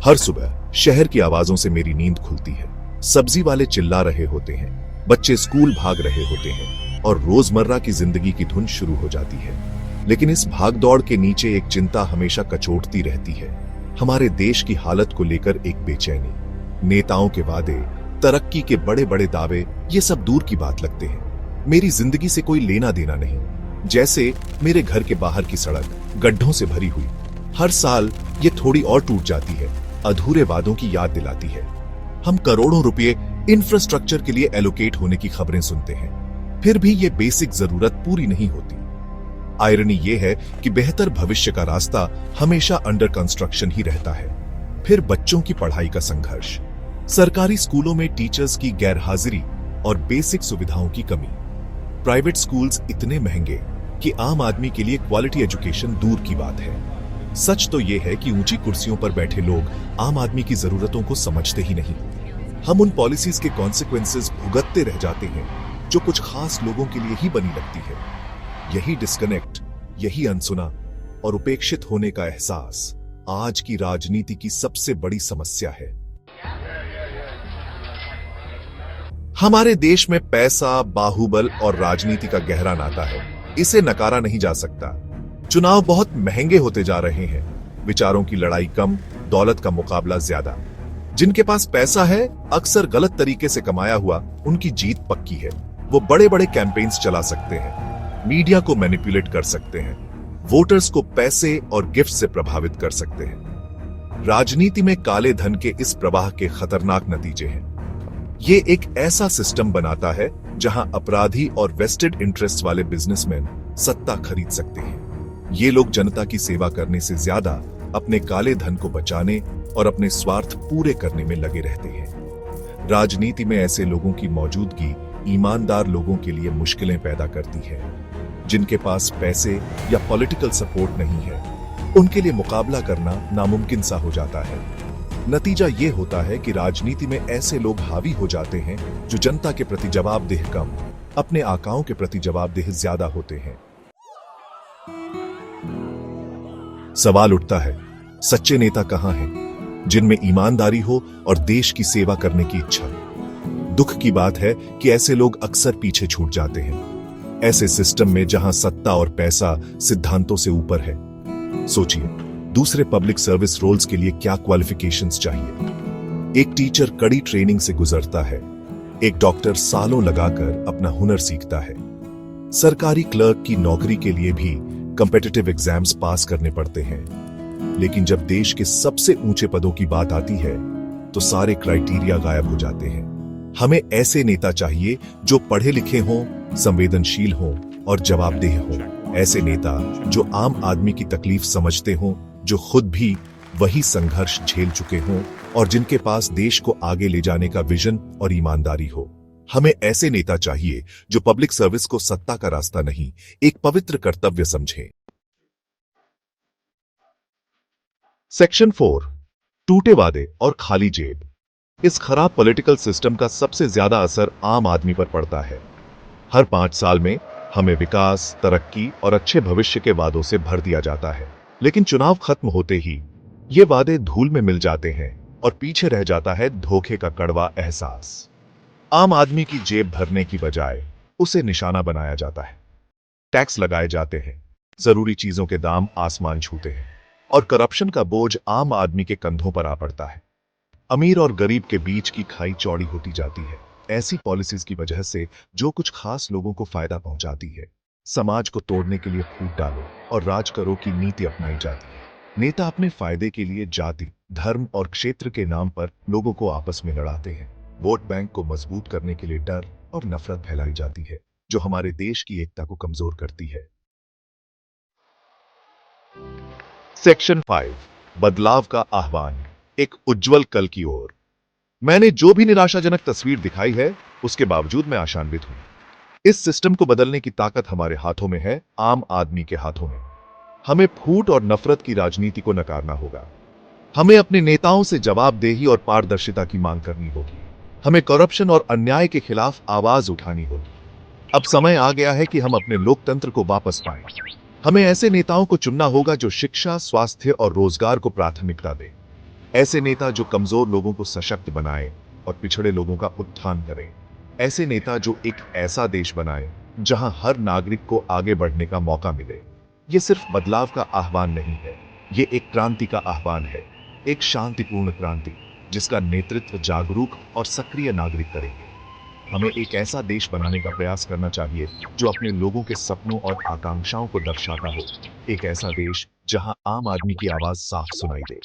हर सुबह शहर की आवाजों से मेरी नींद खुलती है। सब्जी वाले चिल्ला रहे होते हैं, बच्चे स्कूल भाग रहे होते हैं और रोजमर्रा की जिंदगी की धुन शुरू हो जाती है। लेकिन इस भागदौड़ के नीचे एक चिंता हमेशा कचोटती रहती है। हमारे देश की हालत को लेकर एक बेचैनी। नेताओं के वादे, तरक्की के बड़े बड़े दावे, ये सब दूर की बात लगते हैं। मेरी जिंदगी से कोई लेना देना नहीं। जैसे मेरे घर के बाहर की सड़क गड्ढों से भरी हुई, हर साल ये थोड़ी और टूट जाती है, अधूरे वादों की याद दिलाती है। हम करोड़ों रुपए इंफ्रास्ट्रक्चर के लिए एलोकेट होने की खबरें सुनते हैं, फिर भी ये बेसिक जरूरत पूरी नहीं होती। आयरनी ये है कि बेहतर भविष्य का रास्ता हमेशा अंडर कंस्ट्रक्शन ही रहता है। फिर बच्चों की पढ़ाई का संघर्ष, सरकारी स्कूलों में टीचर्स की गैरहाजिरी और बेसिक सुविधाओं की कमी। प्राइवेट स्कूल्स इतने महंगे कि आम आदमी के लिए क्वालिटी एजुकेशन दूर की बात है। सच तो यह है कि ऊंची कुर्सियों पर बैठे लोग आम आदमी की जरूरतों को समझते ही नहीं। हम उन पॉलिसीज के कॉन्सिक्वेंसेस भुगतते रह जाते हैं जो कुछ खास लोगों के लिए ही बनी लगती है। यही डिस्कनेक्ट, यही अनसुना और उपेक्षित होने का एहसास आज की राजनीति की सबसे बड़ी समस्या है। हमारे देश में पैसा, बाहुबल और राजनीति का गहरा नाता है, इसे नकारा नहीं जा सकता। चुनाव बहुत महंगे होते जा रहे हैं, विचारों की लड़ाई कम, दौलत का मुकाबला ज्यादा। जिनके पास पैसा है, अक्सर गलत तरीके से कमाया हुआ, उनकी जीत पक्की है। वो बड़े बड़े कैंपेन्स चला सकते हैं, मीडिया को मैनिपुलेट कर सकते हैं, वोटर्स को पैसे और गिफ्ट से प्रभावित कर सकते हैं। राजनीति में काले धन के इस प्रवाह के खतरनाक नतीजे हैं। ये एक ऐसा सिस्टम बनाता है जहां अपराधी और वेस्टेड इंटरेस्ट वाले बिजनेसमैन सत्ता खरीद सकते हैं। ये लोग जनता की सेवा करने से ज्यादा अपने काले धन को बचाने और अपने स्वार्थ पूरे करने में लगे रहते हैं। राजनीति में ऐसे लोगों की मौजूदगी ईमानदार लोगों के लिए मुश्किलें पैदा करती है। जिनके पास पैसे या पॉलिटिकल सपोर्ट नहीं है, उनके लिए मुकाबला करना नामुमकिन सा हो जाता है। नतीजा ये होता है कि राजनीति में ऐसे लोग हावी हो जाते हैं जो जनता के प्रति जवाबदेह कम, अपने आकाओं के प्रति जवाबदेह ज्यादा होते हैं। सवाल उठता है, सच्चे नेता कहां हैं, जिनमें ईमानदारी हो और देश की सेवा करने की इच्छा। दुख की बात है कि ऐसे लोग अक्सर पीछे छूट जाते हैं, ऐसे सिस्टम में जहां सत्ता और पैसा सिद्धांतों से ऊपर है। सोचिए, दूसरे पब्लिक सर्विस रोल्स के लिए क्या क्वालिफिकेशंस चाहिए। एक टीचर कड़ी ट्रेनिंग से गुजरता है, एक डॉक्टर सालों लगाकर अपना हुनर सीखता है। सरकारी क्लर्क की नौकरी के लिए भी कॉम्पिटिटिव एग्जाम्स पास करने पड़ते हैं। लेकिन जब देश के सबसे ऊंचे पदों की बात आती है तो सारे क्राइटेरिया गायब हो जाते हैं। हमें ऐसे नेता चाहिए जो पढ़े लिखे हों, संवेदनशील हों और जवाबदेह हों। ऐसे नेता जो आम आदमी की तकलीफ समझते हों, जो खुद भी वही संघर्ष झेल चुके हों और जिनके पास देश को आगे ले जाने का विजन और ईमानदारी हो। हमें ऐसे नेता चाहिए जो पब्लिक सर्विस को सत्ता का रास्ता नहीं, एक पवित्र कर्तव्य समझें। सेक्शन 4, टूटे वादे और खाली जेब। इस खराब पॉलिटिकल सिस्टम का सबसे ज्यादा असर आम आदमी पर पड़ता है। हर 5 साल में हमें विकास, तरक्की और अच्छे भविष्य के वादों से भर दिया जाता है, लेकिन चुनाव खत्म होते ही ये वादे धूल में मिल जाते हैं और पीछे रह जाता है धोखे का कड़वा एहसास। आम आदमी की जेब भरने की बजाय उसे निशाना बनाया जाता है। टैक्स लगाए जाते हैं, जरूरी चीजों के दाम आसमान छूते हैं और करप्शन का बोझ आम आदमी के कंधों पर आ पड़ता है। अमीर और गरीब के बीच की खाई चौड़ी होती जाती है। ऐसी पॉलिसीज की वजह से जो कुछ खास लोगों को फायदा पहुंचाती है, समाज को तोड़ने के लिए फूट डालो और राज करो की नीति अपनाई जाती है। नेता अपने फायदे के लिए जाति, धर्म और क्षेत्र के नाम पर लोगों को आपस में लड़ाते हैं। वोट बैंक को मजबूत करने के लिए डर और नफरत फैलाई जाती है, जो हमारे देश की एकता को कमजोर करती है। सेक्शन 5, बदलाव का आह्वान, एक उज्जवल कल की ओर। मैंने जो भी निराशाजनक तस्वीर दिखाई है, उसके बावजूद मैं आशान्वित हूं। इस सिस्टम को बदलने की ताकत हमारे हाथों में है, आम आदमी के हाथों में। हमें फूट और नफरत की राजनीति को नकारना होगा। हमें अपने नेताओं से जवाबदेही और पारदर्शिता की मांग करनी होगी। हमें करप्शन और अन्याय के खिलाफ आवाज उठानी होगी। अब समय आ गया है कि हम अपने लोकतंत्र को वापस पाएं। हमें ऐसे नेताओं को चुनना होगा जो शिक्षा, स्वास्थ्य और रोजगार को प्राथमिकता दें। ऐसे नेता जो कमजोर लोगों को सशक्त बनाए और पिछड़े लोगों का उत्थान करें। ऐसे नेता जो एक ऐसा देश बनाए जहां हर नागरिक को आगे बढ़ने का मौका मिले। ये सिर्फ बदलाव का आह्वान नहीं है, ये एक क्रांति का आह्वान है, एक शांतिपूर्ण क्रांति जिसका नेतृत्व जागरूक और सक्रिय नागरिक करेंगे। हमें एक ऐसा देश बनाने का प्रयास करना चाहिए जो अपने लोगों के सपनों और आकांक्षाओं को दर्शाता हो। एक ऐसा देश जहां आम आदमी की आवाज साफ सुनाई दे,